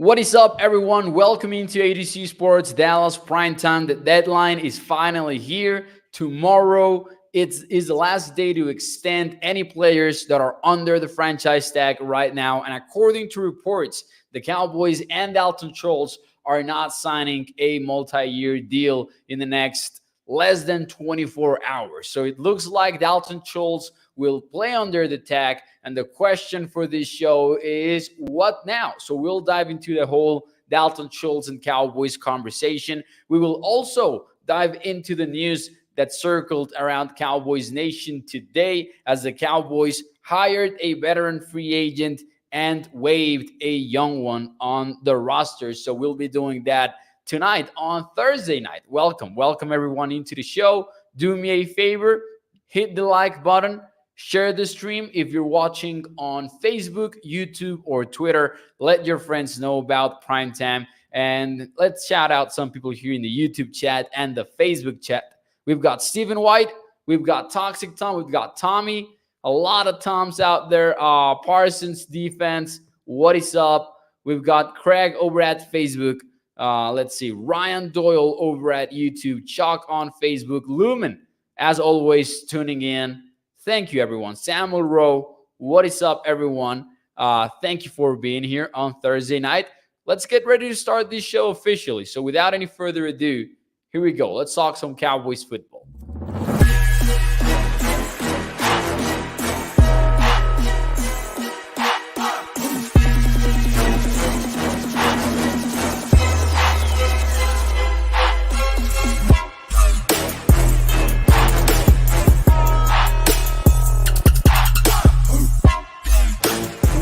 What is up, everyone? Welcome into ADC Sports Dallas Primetime. The deadline is finally here. Tomorrow is the last day to extend any players that are under the franchise tag right now. And according to reports, the Cowboys and Dalton Schultz are not signing a multi-year deal in the next less than 24 hours. So it looks like Dalton Schultz will play under the tag. And the question for this show is, what now? So we'll dive into the whole Dalton Schultz and Cowboys conversation. We will also dive into the news that circled around Cowboys Nation today as the Cowboys hired a veteran free agent and waived a young one on the roster. So we'll be doing that tonight on Thursday night. Welcome everyone into the show. Do me a favor, hit the like button. Share the stream if you're watching on Facebook, YouTube, or Twitter. Let your friends know about Primetime. And let's shout out some people here in the YouTube chat and the Facebook chat. We've got Stephen White. We've got Toxic Tom. We've got Tommy. A lot of Toms out there. Parsons Defense. What is up? We've got Craig over at Facebook. Let's see. Ryan Doyle over at YouTube. Chuck on Facebook. Lumen, as always, tuning in. Thank you, everyone. Samuel Rowe, what is up, everyone? Thank you for being here on Thursday night. Let's get ready to start this show officially. So without any further ado, here we go. Let's talk some Cowboys football.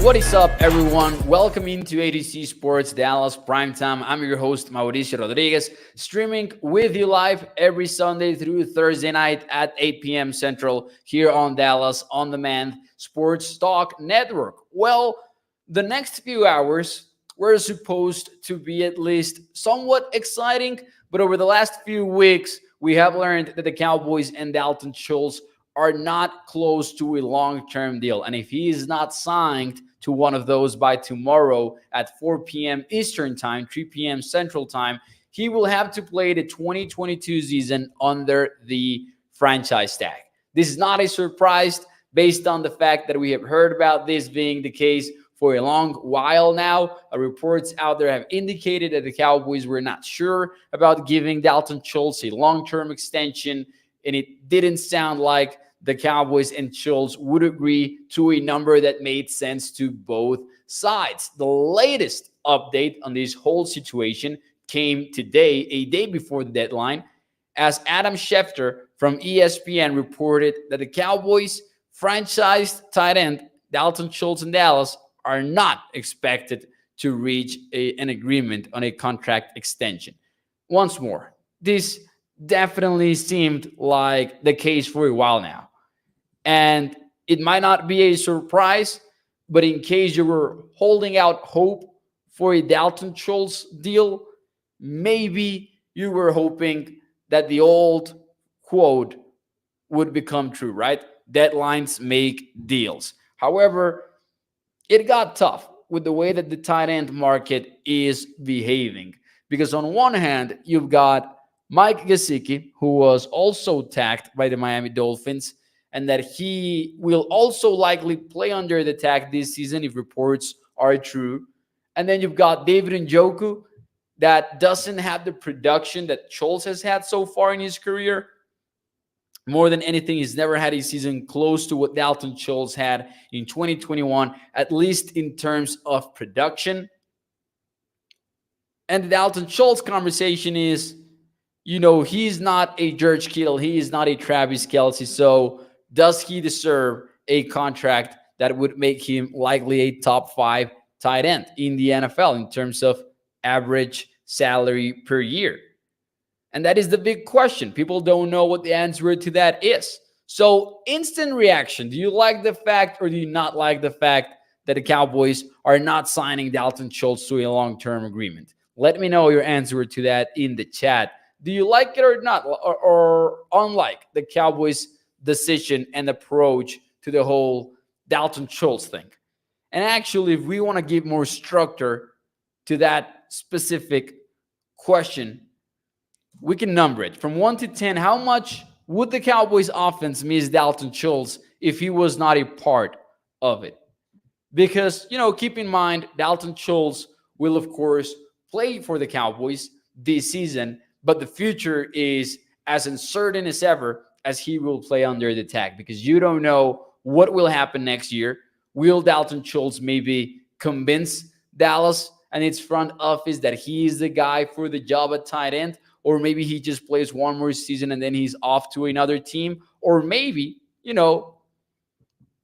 What is up, everyone? Welcome into ADC Sports Dallas Primetime. I'm your host, Mauricio Rodriguez, streaming with you live every Sunday through Thursday night at 8 p.m. Central here on Dallas On Demand Sports Talk Network. Well, the next few hours were supposed to be at least somewhat exciting, but over the last few weeks, we have learned that the Cowboys and Dalton Schultz are not close to a long-term deal. And if he is not signed to one of those by tomorrow at 4 p.m. Eastern Time, 3 p.m. Central Time, he will have to play the 2022 season under the franchise tag. This is not a surprise based on the fact that we have heard about this being the case for a long while now. Reports out there have indicated that the Cowboys were not sure about giving Dalton Schultz a long-term extension, and it didn't sound like the Cowboys and Schultz would agree to a number that made sense to both sides. The latest update on this whole situation came today, a day before the deadline, as Adam Schefter from ESPN reported that the Cowboys franchised tight end Dalton Schultz in Dallas are not expected to reach an agreement on a contract extension. Once more, this definitely seemed like the case for a while now. And it might not be a surprise, but in case you were holding out hope for a Dalton Schultz deal, maybe you were hoping that the old quote would become true, right? Deadlines make deals. However, it got tough with the way that the tight end market is behaving. Because on one hand, you've got Mike Gesicki, who was also tagged by the Miami Dolphins, and that he will also likely play under the tag this season if reports are true. And then you've got David Njoku that doesn't have the production that Schultz has had so far in his career. More than anything, he's never had a season close to what Dalton Schultz had in 2021, at least in terms of production. And the Dalton Schultz conversation is, he's not a George Kittle. He is not a Travis Kelce. So does he deserve a contract that would make him likely a top 5 tight end in the NFL in terms of average salary per year? And that is the big question. People don't know what the answer to that is. So instant reaction. Do you like the fact or do you not like the fact that the Cowboys are not signing Dalton Schultz to a long-term agreement? Let me know your answer to that in the chat. Do you like it or not? Or unlike the Cowboys' decision and approach to the whole Dalton Schultz thing? And actually, if we want to give more structure to that specific question, we can number it from 1 to 10. How much would the Cowboys offense miss Dalton Schultz if he was not a part of it? Because, keep in mind, Dalton Schultz will, of course, play for the Cowboys this season, but the future is as uncertain as ever as he will play under the tag, because you don't know what will happen next year. Will Dalton Schultz maybe convince Dallas and its front office that he is the guy for the job at tight end? Or maybe he just plays one more season and then he's off to another team? Or maybe,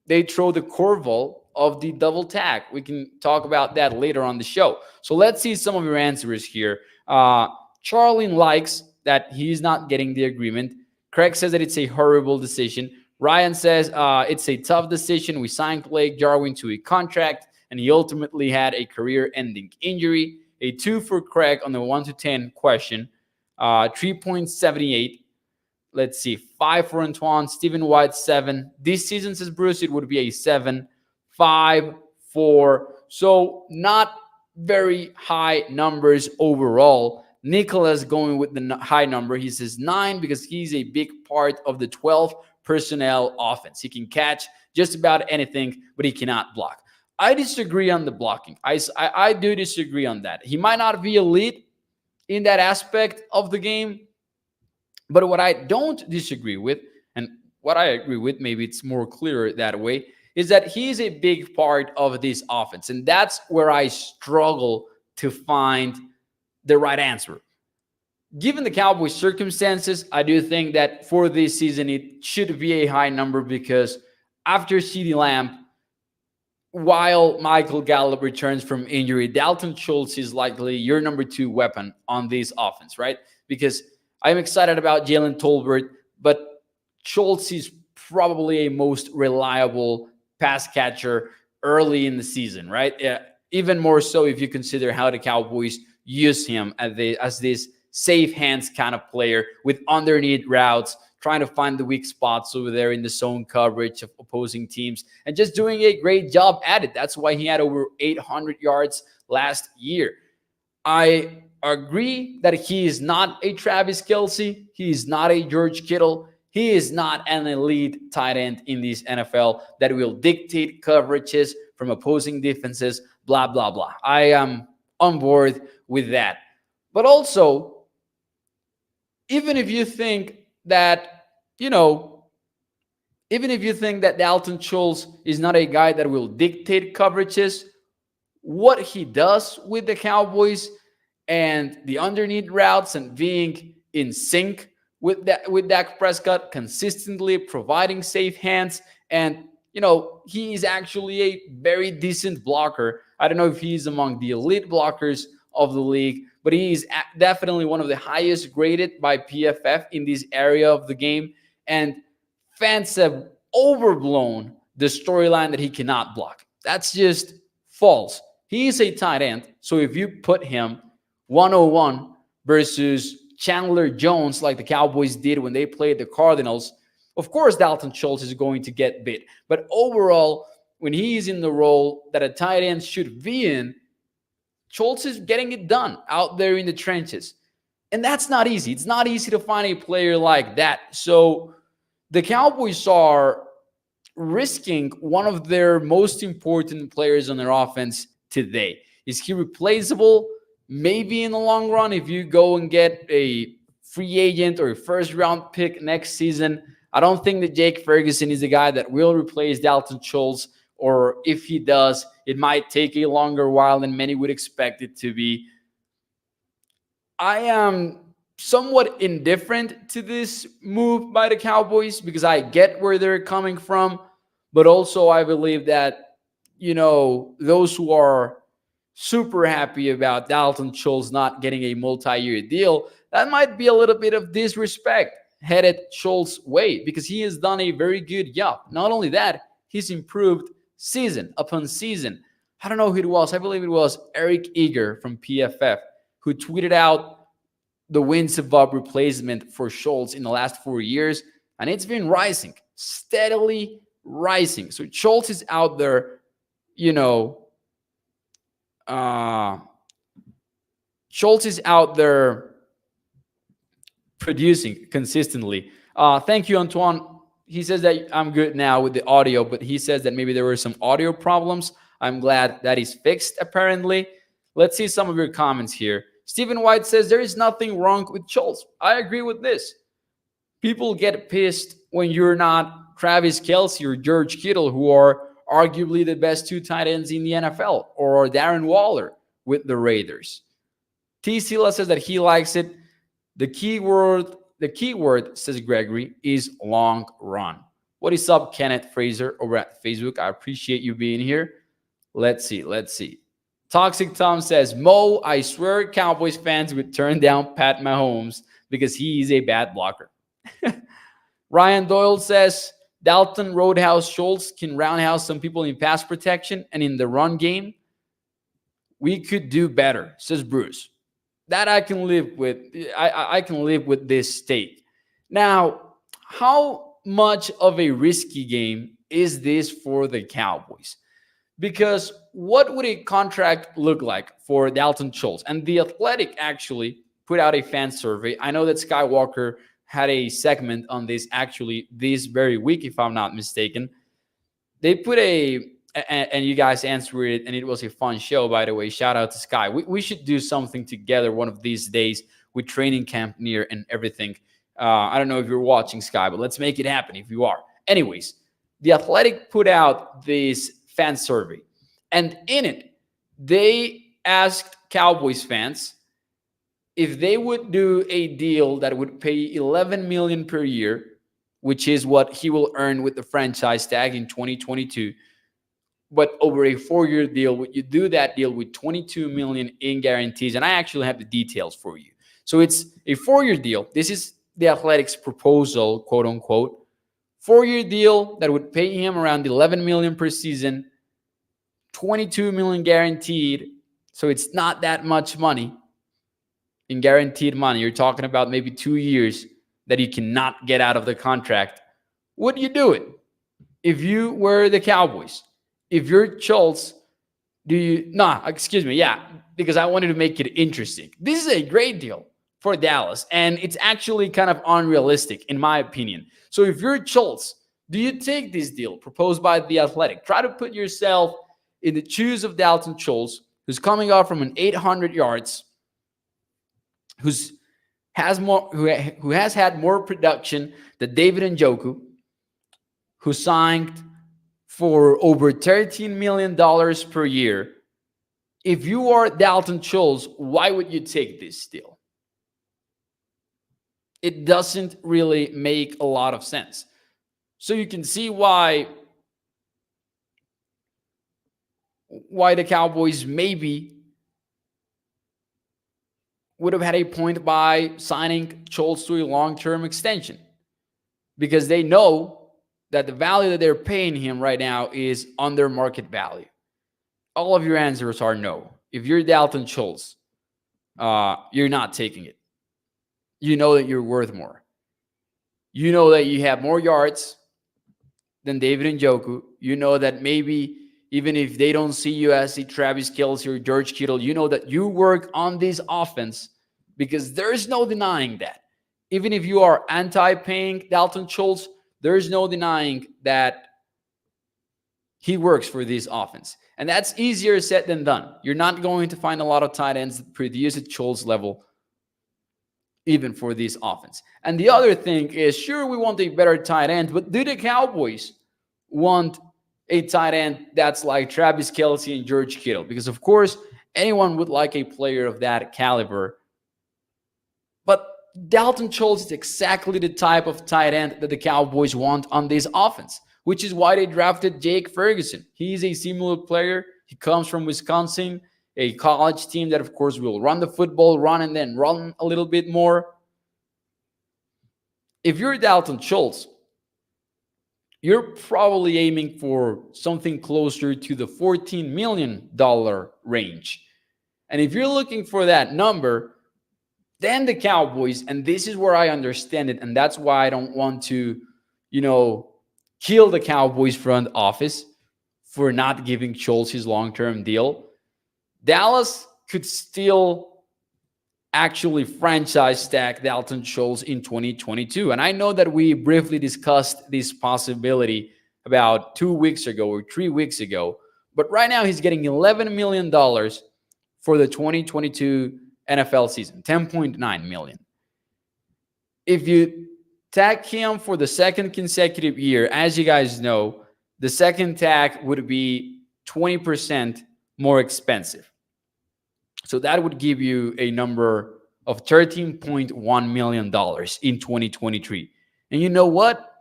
they throw the curveball of the double tag. We can talk about that later on the show. So let's see some of your answers here. Charlene likes that he's not getting the agreement. Craig says that it's a horrible decision. Ryan says it's a tough decision. We signed Blake Jarwin to a contract, and he ultimately had a career-ending injury. A 2 for Craig on the 1 to 10 question. 3.78. Let's see. 5 for Antoine. Stephen White, 7. This season, says Bruce, it would be a 7. 5, 4. So not very high numbers overall. Nicholas going with the high number. He says 9 because he's a big part of the 12 personnel offense. He can catch just about anything, but he cannot block. I disagree on the blocking. I do disagree on that. He might not be elite in that aspect of the game, but what I don't disagree with, and what I agree with, maybe it's more clear that way, is that he's a big part of this offense. And that's where I struggle to find the right answer. Given the Cowboys' circumstances, I do think that for this season, it should be a high number, because after CeeDee Lamb, while Michael Gallup returns from injury, Dalton Schultz is likely your number 2 weapon on this offense, right? Because I'm excited about Jalen Tolbert, but Schultz is probably a most reliable pass catcher early in the season, right? Yeah, even more so if you consider how the Cowboys use him as this safe hands kind of player with underneath routes, trying to find the weak spots over there in the zone coverage of opposing teams, and just doing a great job at it. That's why he had over 800 yards last year. I agree that he is not a Travis Kelce. He is not a George Kittle. He is not an elite tight end in this NFL that will dictate coverages from opposing defenses, blah, blah, blah. I am on board with that. But also, even if you think that, Dalton Schultz is not a guy that will dictate coverages, what he does with the Cowboys and the underneath routes and being in sync with Dak Prescott, consistently providing safe hands, and he is actually a very decent blocker. I don't know if he's among the elite blockers of the league, but he is definitely one of the highest graded by PFF in this area of the game. And fans have overblown the storyline that he cannot block. That's just false. He is a tight end, so if you put him 101 versus Chandler Jones like the Cowboys did when they played the Cardinals, of course Dalton Schultz is going to get bit. But overall, when he's in the role that a tight end should be in, Schultz is getting it done out there in the trenches. And that's not easy. It's not easy to find a player like that. So the Cowboys are risking one of their most important players on their offense today. Is he replaceable? Maybe in the long run, if you go and get a free agent or a first-round pick next season. I don't think that Jake Ferguson is the guy that will replace Dalton Schultz, or if he does, it might take a longer while than many would expect it to be. I am somewhat indifferent to this move by the Cowboys because I get where they're coming from, but also I believe that, those who are super happy about Dalton Schultz not getting a multi-year deal, that might be a little bit of disrespect headed Schultz's way because he has done a very good job. Not only that, he's improved season upon season. I don't know who it was. I believe it was Eric Eager from PFF who tweeted out the wins above replacement for Schultz in the last 4 years, and it's been rising, steadily rising. So Schultz is out there, Schultz is out there producing consistently. Thank you, Antoine. He says that I'm good now with the audio, but he says that maybe there were some audio problems. I'm glad that is fixed, apparently. Let's see some of your comments here. Stephen White says there is nothing wrong with Schultz. I agree with this. People get pissed when you're not Travis Kelce or George Kittle, who are arguably the best two tight ends in the NFL, or Darren Waller with the Raiders. T. Sila says that he likes it. The key word, says Gregory, is long run. What is up, Kenneth Fraser over at Facebook? I appreciate you being here. Let's see. Toxic Tom says, Mo, I swear Cowboys fans would turn down Pat Mahomes because he is a bad blocker. Ryan Doyle says, Dalton Roadhouse Schultz can roundhouse some people in pass protection and in the run game. We could do better, says Bruce. That I can live with. I can live with this take. Now, how much of a risky game is this for the Cowboys? Because what would a contract look like for Dalton Schultz? And The Athletic actually put out a fan survey. I know that Skywalker had a segment on this actually this very week, if I'm not mistaken. They put and you guys answered it, and it was a fun show, by the way. Shout out to Sky. We should do something together one of these days with training camp near and everything. I don't know if you're watching, Sky, but let's make it happen if you are. Anyways, The Athletic put out this fan survey, and in it, they asked Cowboys fans if they would do a deal that would pay $11 million per year, which is what he will earn with the franchise tag in 2022. But over a 4-year deal, would you do that deal with $22 million in guarantees? And I actually have the details for you. So it's a 4-year deal. This is The Athletic's proposal, quote unquote. 4-year deal that would pay him around $11 million per season, $22 million guaranteed. So it's not that much money in guaranteed money. You're talking about maybe 2 years that you cannot get out of the contract. Would you do it if you were the Cowboys? If you're Schultz, because I wanted to make it interesting. This is a great deal for Dallas, and it's actually kind of unrealistic, in my opinion. So if you're Schultz, do you take this deal proposed by The Athletic? Try to put yourself in the shoes of Dalton Schultz, who's coming off from an 800 yards, who has had more production than David Njoku, who signed for over $13 million per year. If you are Dalton Schultz, why would you take this deal? It doesn't really make a lot of sense. So you can see why the Cowboys maybe would have had a point by signing Schultz to a long-term extension, because they know that the value that they're paying him right now is under market value. All of your answers are no. If you're Dalton Schultz, you're not taking it. You know that you're worth more. You know that you have more yards than David Njoku. You know that maybe even if they don't see you as a Travis Kelce or George Kittle, you know that you work on this offense, because there is no denying that. Even if you are anti-paying Dalton Schultz, there is no denying that he works for this offense. And that's easier said than done. You're not going to find a lot of tight ends that produce at Schultz level, even for this offense. And the other thing is, sure, we want a better tight end, but do the Cowboys want a tight end that's like Travis Kelce and George Kittle? Because, of course, anyone would like a player of that caliber. But Dalton Schultz is exactly the type of tight end that the Cowboys want on this offense, which is why they drafted Jake Ferguson. He's a similar player. He comes from Wisconsin, a college team that, of course, will run the football, run and then run a little bit more. If you're Dalton Schultz, you're probably aiming for something closer to the $14 million range. And if you're looking for that number, then the Cowboys, and this is where I understand it, and that's why I don't want to, kill the Cowboys front office for not giving Schultz his long-term deal. Dallas could still actually franchise tag Dalton Schultz in 2022. And I know that we briefly discussed this possibility about 2 weeks ago or 3 weeks ago, but right now he's getting $11 million for the 2022 NFL season, 10.9 million. If you tag him for the second consecutive year, as you guys know, the second tag would be 20% more expensive. So that would give you a number of $13.1 million in 2023. And you know what?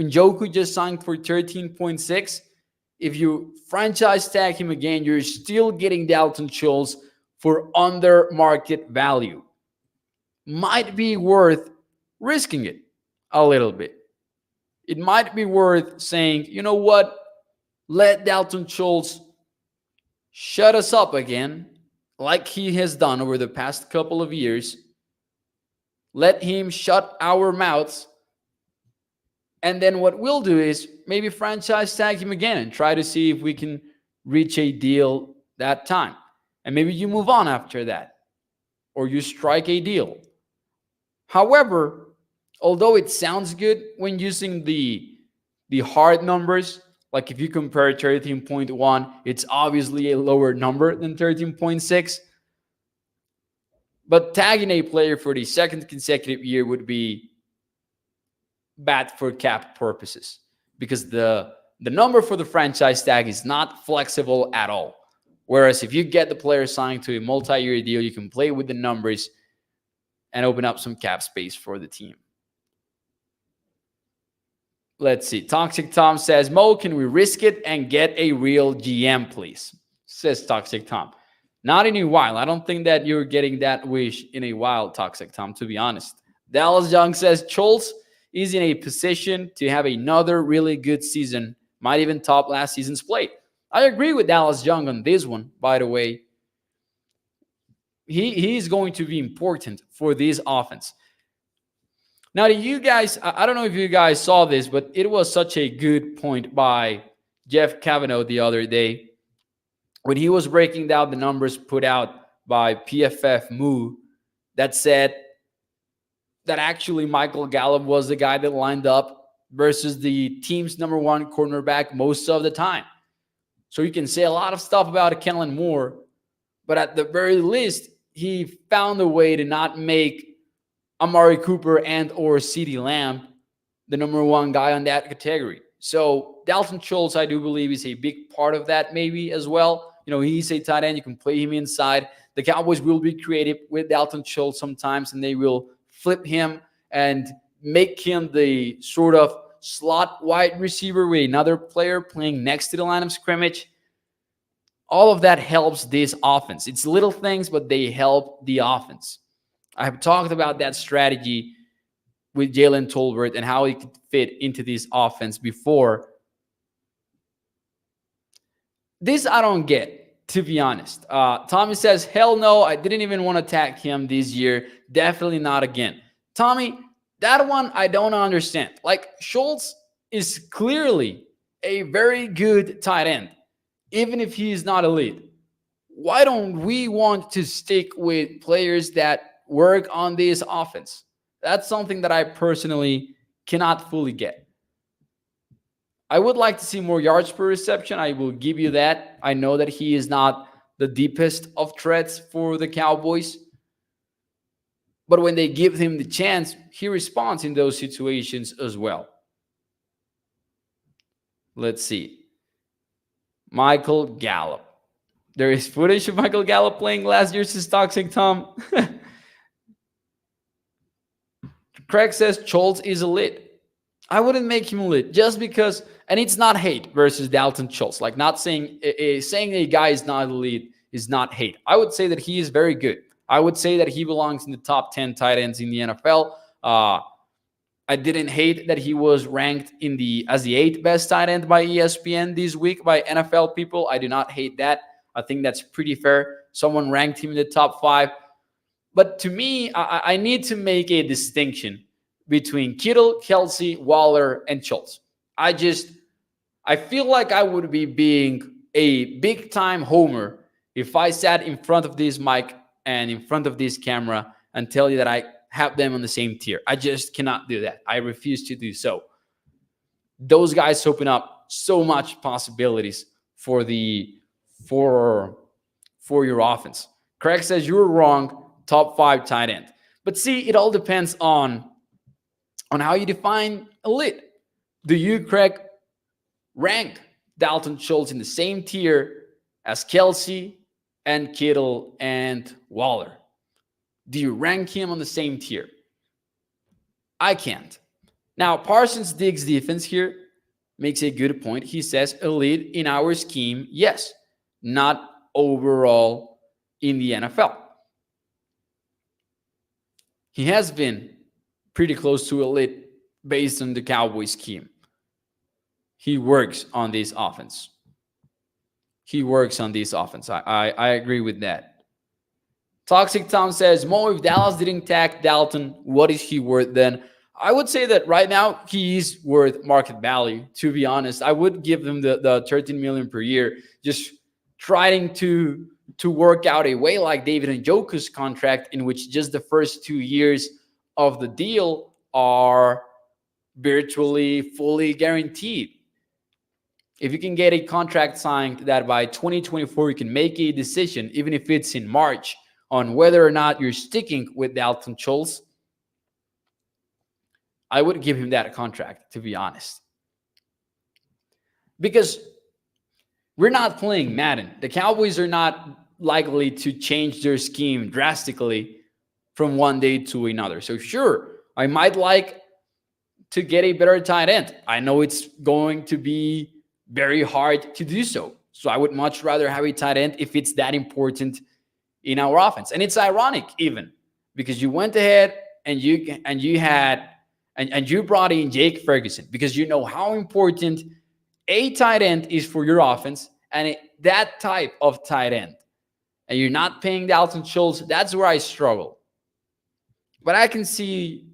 Njoku just signed for 13.6. If you franchise tag him again, you're still getting Dalton Schultz for under market value. Might be worth risking it a little bit. It might be worth saying, you know what? Let Dalton Schultz shut us up again, like he has done over the past couple of years. Let him shut our mouths. And then what we'll do is maybe franchise tag him again and try to see if we can reach a deal that time. And maybe you move on after that, or you strike a deal. However, although it sounds good when using the hard numbers, like if you compare 13.1, it's obviously a lower number than 13.6. But tagging a player for the second consecutive year would be bad for cap purposes, because the number for the franchise tag is not flexible at all. Whereas if you get the player signed to a multi-year deal, you can play with the numbers and open up some cap space for the team. Let's see. Toxic Tom says, Mo, can we risk it and get a real GM, please? Says Toxic Tom. Not in a while. I don't think that you're getting that wish in a while, Toxic Tom, to be honest. Dallas Young says, Schultz is in a position to have another really good season. Might even top last season's play. I agree with Dallas Young on this one, by the way. He's going to be important for this offense. Now, you guys, I don't know if you guys saw this, but it was such a good point by Jeff Cavanaugh the other day when he was breaking down the numbers put out by PFF Moo that said that actually Michael Gallup was the guy that lined up versus the team's number one cornerback most of the time. So you can say a lot of stuff about Kellen Moore, but at the very least, he found a way to not make Amari Cooper and or CeeDee Lamb the number one guy on that category. So Dalton Schultz, I do believe, is a big part of that maybe as well. You know, he's a tight end. You can play him inside. The Cowboys will be creative with Dalton Schultz sometimes, and they will flip him and make him the sort of slot wide receiver with another player playing next to the line of scrimmage. All of that helps this offense. It's little things, but they help the offense. I have talked about that strategy with Jalen Tolbert and how he could fit into this offense before. This I don't get, to be honest. Tommy says, hell no, I didn't even want to tag him this year. Definitely not again. Tommy, that one I don't understand. Like, Schultz is clearly a very good tight end, even if he is not elite. Why don't we want to stick with players that work on this offense? That's something that I personally cannot fully get. I would like to see more yards per reception. I will give you that. I know that he is not the deepest of threats for the Cowboys, but when they give him the chance, he responds in those situations as well. Let's see. Michael Gallup. There is footage of Michael Gallup playing last year, says Toxic Tom. Craig says Schultz is elite. I wouldn't make him elite just because, and it's not hate versus Dalton Schultz. Like, not saying a guy is not elite is not hate. I would say that he is very good. I would say that he belongs in the top 10 tight ends in the NFL. I didn't hate that he was ranked as the 8th best tight end by ESPN this week by NFL people. I do not hate that. I think that's pretty fair. Someone ranked him in the top 5. But to me, I need to make a distinction between Kittle, Kelsey, Waller, and Schultz. I feel like I would be being a big-time homer if I sat in front of this mic and in front of this camera and tell you that I have them on the same tier. I just cannot do that. I refuse to do so. Those guys open up so much possibilities for your offense. Craig says you were wrong. Top 5 tight end. But see, it all depends on how you define elite. Do you, Craig, rank Dalton Schultz in the same tier as Kelsey and Kittle and Waller? Do you rank him on the same tier? I can't. Now, Parsons Diggs' defense here makes a good point. He says elite in our scheme, yes, not overall in the NFL. He has been pretty close to elite based on the Cowboys scheme. He works on this offense. I agree with that. Toxic Tom says, Mo, if Dallas didn't tag Dalton, what is he worth then? I would say that right now he is worth market value, to be honest. I would give him the 13 million per year, just trying to work out a way like David Njoku's contract, in which just the first 2 years of the deal are virtually fully guaranteed. If you can get a contract signed that by 2024 you can make a decision, even if it's in March, on whether or not you're sticking with Dalton Schultz, I would give him that contract, to be honest. Because we're not playing Madden. The Cowboys are not likely to change their scheme drastically from one day to another. So sure, I might like to get a better tight end. I know it's going to be very hard to do so. So I would much rather have a tight end if it's that important in our offense. And it's ironic even, because you went ahead and you brought in Jake Ferguson because you know how important a tight end is for your offense and that type of tight end. And you're not paying Dalton Schultz. That's where I struggle. But I can see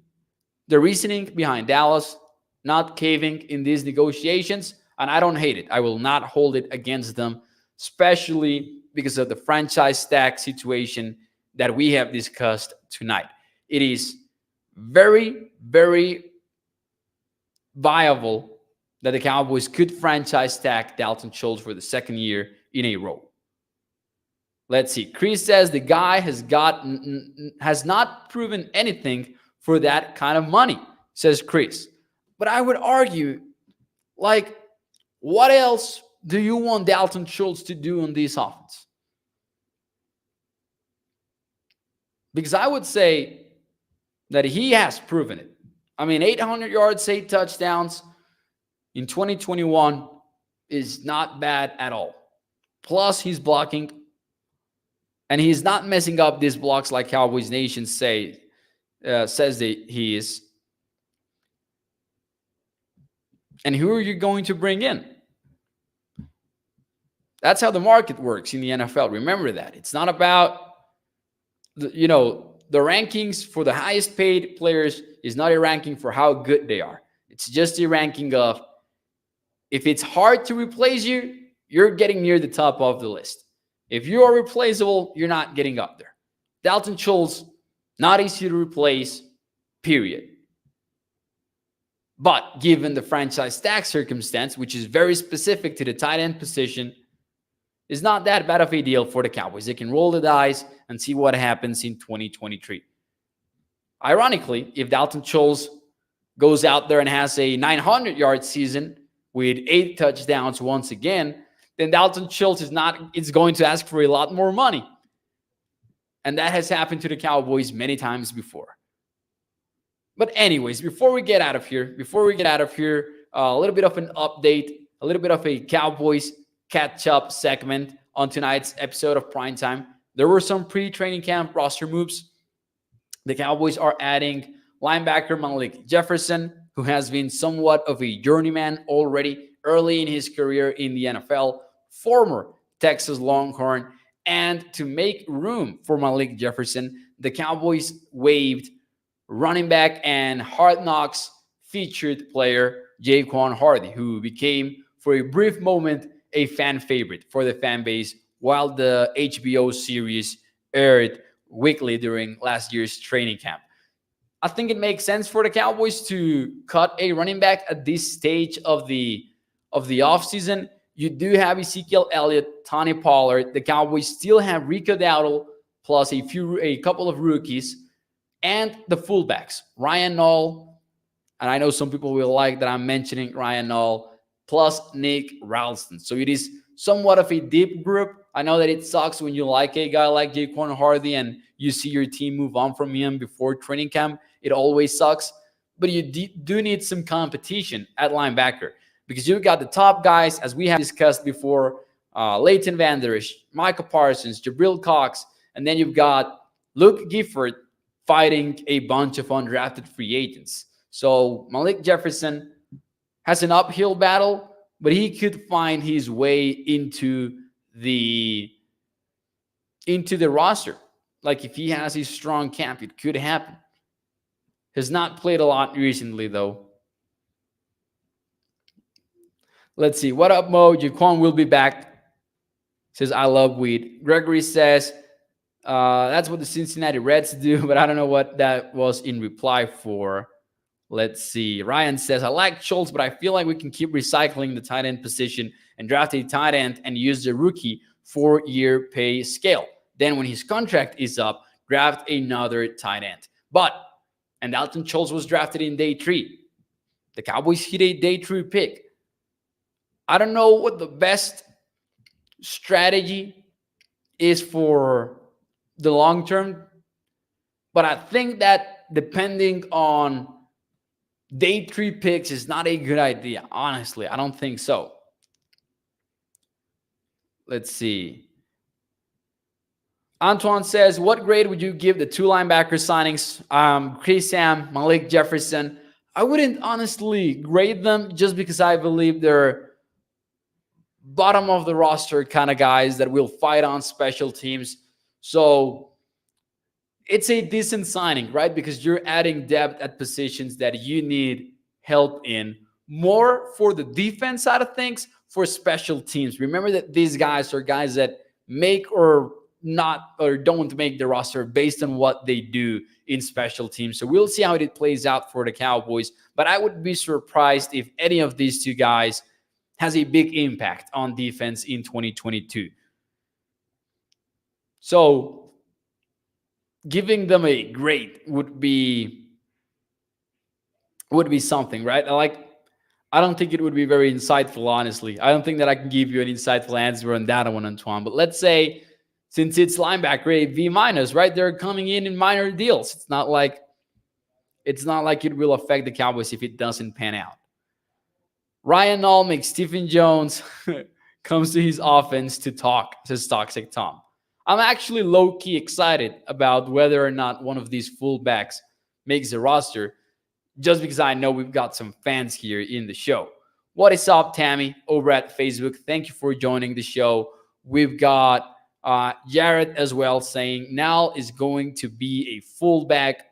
the reasoning behind Dallas not caving in these negotiations, and I don't hate it. I will not hold it against them, especially because of the franchise tag situation that we have discussed tonight. It is very, very viable that the Cowboys could franchise tag Dalton Schultz for the second year in a row. Let's see. Chris says the guy has not proven anything for that kind of money, says Chris. But I would argue, like, what else do you want Dalton Schultz to do on this offense? Because I would say that he has proven it. I mean, 800 yards, 8 touchdowns in 2021 is not bad at all. Plus, he's blocking, and he's not messing up these blocks like Cowboys Nation says that he is. And who are you going to bring in? That's how the market works in the NFL. Remember that. It's not about the rankings for the highest paid players is not a ranking for how good they are. It's just a ranking of, if it's hard to replace you, you're getting near the top of the list. If you are replaceable, you're not getting up there. Dalton Schultz, not easy to replace, period. But given the franchise tag circumstance, which is very specific to the tight end position, is not that bad of a deal for the Cowboys. They can roll the dice and see what happens in 2023. Ironically, if Dalton Schultz goes out there and has a 900-yard season with 8 touchdowns once again, then Dalton Schultz is going to ask for a lot more money. And that has happened to the Cowboys many times before. But anyways, before we get out of here, a little bit of an update, a little bit of a Cowboys catch-up segment on tonight's episode of Primetime. There were some pre-training camp roster moves. The Cowboys are adding linebacker Malik Jefferson, who has been somewhat of a journeyman already early in his career in the NFL, former Texas Longhorn. And to make room for Malik Jefferson, the Cowboys waived running back and Hard Knocks featured player Jaquan Hardy, who became, for a brief moment, a fan favorite for the fan base while the HBO series aired weekly during last year's training camp. I think it makes sense for the Cowboys to cut a running back at this stage of the offseason. You do have Ezekiel Elliott, Tony Pollard. The Cowboys still have Rico Dowdle plus a couple of rookies and the fullbacks, Ryan Nall. And I know some people will like that I'm mentioning Ryan Nall plus Nick Ralston. So it is somewhat of a deep group. I know that it sucks when you like a guy like Jaquan Hardy and you see your team move on from him before training camp. It always sucks. But you do need some competition at linebacker because you've got the top guys, as we have discussed before, Leighton Vander Esch, Michael Parsons, Jabril Cox, and then you've got Luke Gifford fighting a bunch of undrafted free agents. So Malik Jefferson has an uphill battle, but he could find his way into the roster. Like if he has a strong camp, it could happen. Has not played a lot recently, though. Let's see. What up, Mo? Jaquan will be back. Says, I love weed. Gregory says, that's what the Cincinnati Reds do, but I don't know what that was in reply for. Let's see. Ryan says, I like Schultz, but I feel like we can keep recycling the tight end position and draft a tight end and use the rookie 4-year pay scale. Then when his contract is up, draft another tight end. And Dalton Schultz was drafted in day 3. The Cowboys hit a day 3 pick. I don't know what the best strategy is for the long term, but I think that depending on day 3 picks is not a good idea. Honestly, I don't think so. Let's see. Antoine says, what grade would you give the 2 linebacker signings? Chris Sam, Malik Jefferson. I wouldn't honestly grade them just because I believe they're bottom of the roster kind of guys that will fight on special teams. So it's a decent signing, right? Because you're adding depth at positions that you need help in. More for the defense side of things, for special teams. Remember that these guys are guys that make or not or don't make the roster based on what they do in special teams. So we'll see how it plays out for the Cowboys. But I would be surprised if any of these 2 guys has a big impact on defense in 2022. So giving them a grade would be something, right? I don't think it would be very insightful, honestly. I don't think that I can give you an insightful answer on that one, Antoine. But let's say, since it's linebacker, a V-, right? They're coming in minor deals. It's not like it will affect the Cowboys if it doesn't pan out. Ryan Nall makes Stephen Jones comes to his offense to talk, says Toxic Tom. I'm actually low-key excited about whether or not one of these fullbacks makes the roster, just because I know we've got some fans here in the show. What is up, Tammy, over at Facebook? Thank you for joining the show. We've got Jared as well saying Nall is going to be a fullback.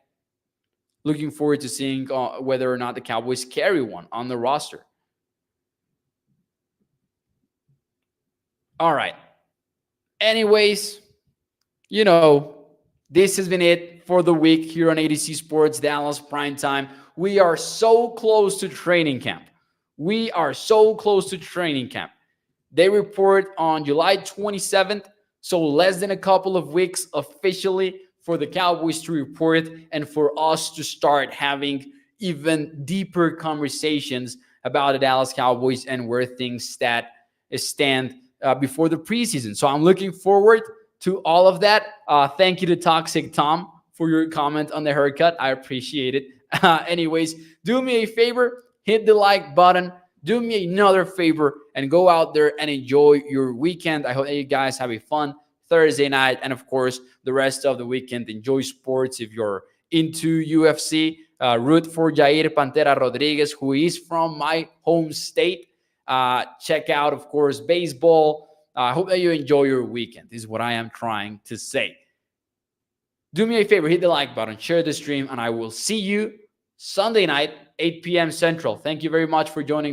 Looking forward to seeing whether or not the Cowboys carry one on the roster. All right. Anyways, this has been it for the week here on ADC Sports Dallas Primetime. We are so close to training camp. They report on July 27th, so less than a couple of weeks officially for the Cowboys to report and for us to start having even deeper conversations about the Dallas Cowboys and where things stand before the preseason. So I'm looking forward to all of that. Thank you to Toxic Tom for your comment on the haircut. I appreciate it. Anyways, do me a favor, hit the like button. Do me another favor and go out there and enjoy your weekend. I hope that you guys have a fun Thursday night. And of course, the rest of the weekend, enjoy sports. If you're into UFC, root for Jair Pantera Rodriguez, who is from my home state. Check out, of course, baseball. I hope that you enjoy your weekend. This is what I am trying to say. Do me a favor, hit the like button, share the stream, and I will see you Sunday night, 8 p.m. Central. Thank you very much for joining the